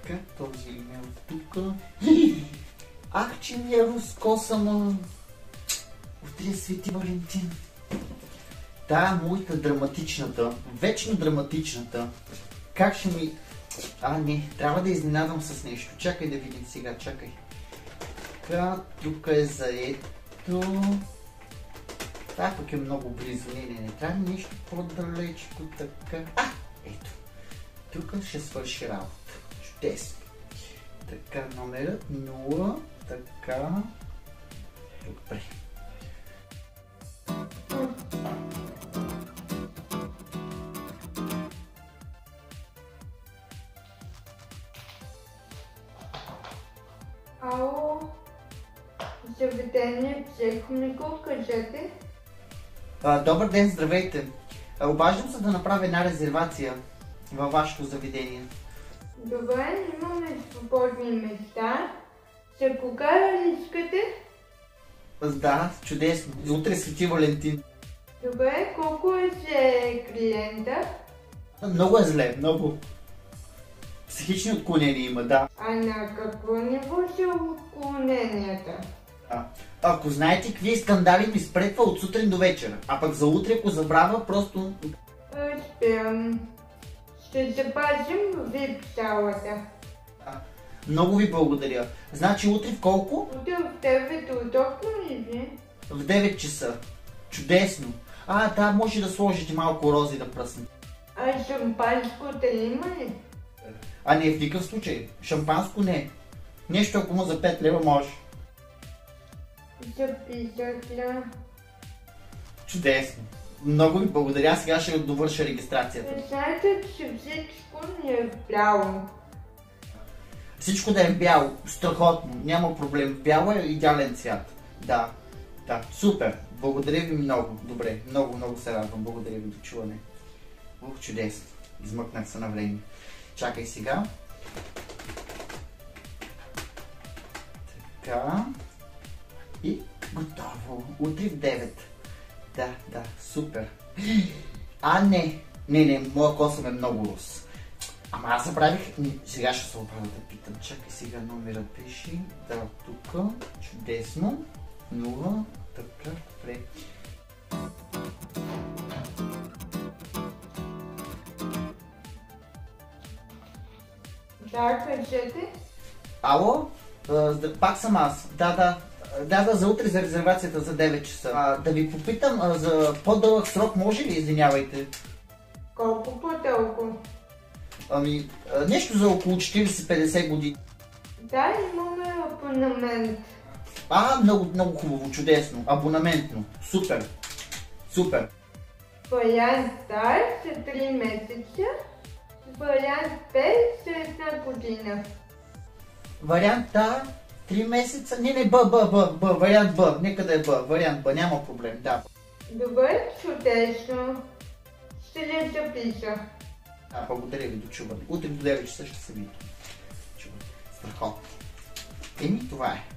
Така, този имейл тук. Ах, че ми е разкосана. Утре е Свети Валентин. Да, моята драматичната. Вечно драматичната. Как ще ми... не, трябва да изненадам с нещо. Чакай да видим сега, чакай. Така, тук е заето. Това пък е много близо. Не, трябва нещо по-далечко, така. Ето. Тук ще свърши работа. Чудесно. Така, номерът 0. Така. Добре. Ало, заведение Психомикъл, кажете. Добър ден, здравейте. Обаждам се да направя една резервация във вашето заведение. Добре, имаме свободни места. За кога ли искате? Да, чудесно. Утре е Свети Валентин. Добре, колко е за клиента? Много е зле, много. Психични отклонения има, да. А на какво ниво са отклоненията? Ако знаете какви скандали ми спретва от сутрин до вечера, а пък за утре, ако забравя, просто... Разбирам. Ще запазим VIP залата. Много ви благодаря. Значи утре в колко? Утре в 9 удобно ли ви? В 9 часа. Чудесно. Да, може да сложите малко рози да пръснете. А шампанското има ли? Не, в никакъв случай. Шампанско не. Нещо ако му за 5 лева може. Записах я. Чудесно. Много ви благодаря. Сега ще довърша регистрацията. Знаете, че всичко ни е бяло. Всичко да е бяло. Страхотно. Няма проблем. Бяло е идеален цвят. Да. Супер. Благодаря ви много. Добре. Много се радвам. Благодаря ви. До чуване. Чудесно. Измъкнах се на време. Чакай сега. Така. И готово. Утре в 9. Да, супер. Не, моя косъм е много рус. Ама аз забравих. Сега ще се обадя да питам. Чакай сега номера пиши. Да, тук. Чудесно. 0. Така, добре. Да, кажете. Ало? Пак съм аз. Да, за утре за резервацията за 9 часа. Да ви попитам, за по-дълъг срок може ли, извинявайте? Колко по-дълго? Нещо за около 40-50 години. Да, имаме абонамент. Много хубаво, чудесно. Абонаментно. Супер. Вариант А за 3 месеца, вариант Б за 1 година. Вариант А, 3 месеца. Не, вариант Б. Нека да е Б. Вариант Б, няма проблем, да. Добре, чудесно. Ще ли запиша? Благодаря ви, до чуване. Утре до 9 часа ще се видим. Страхотно. Това е.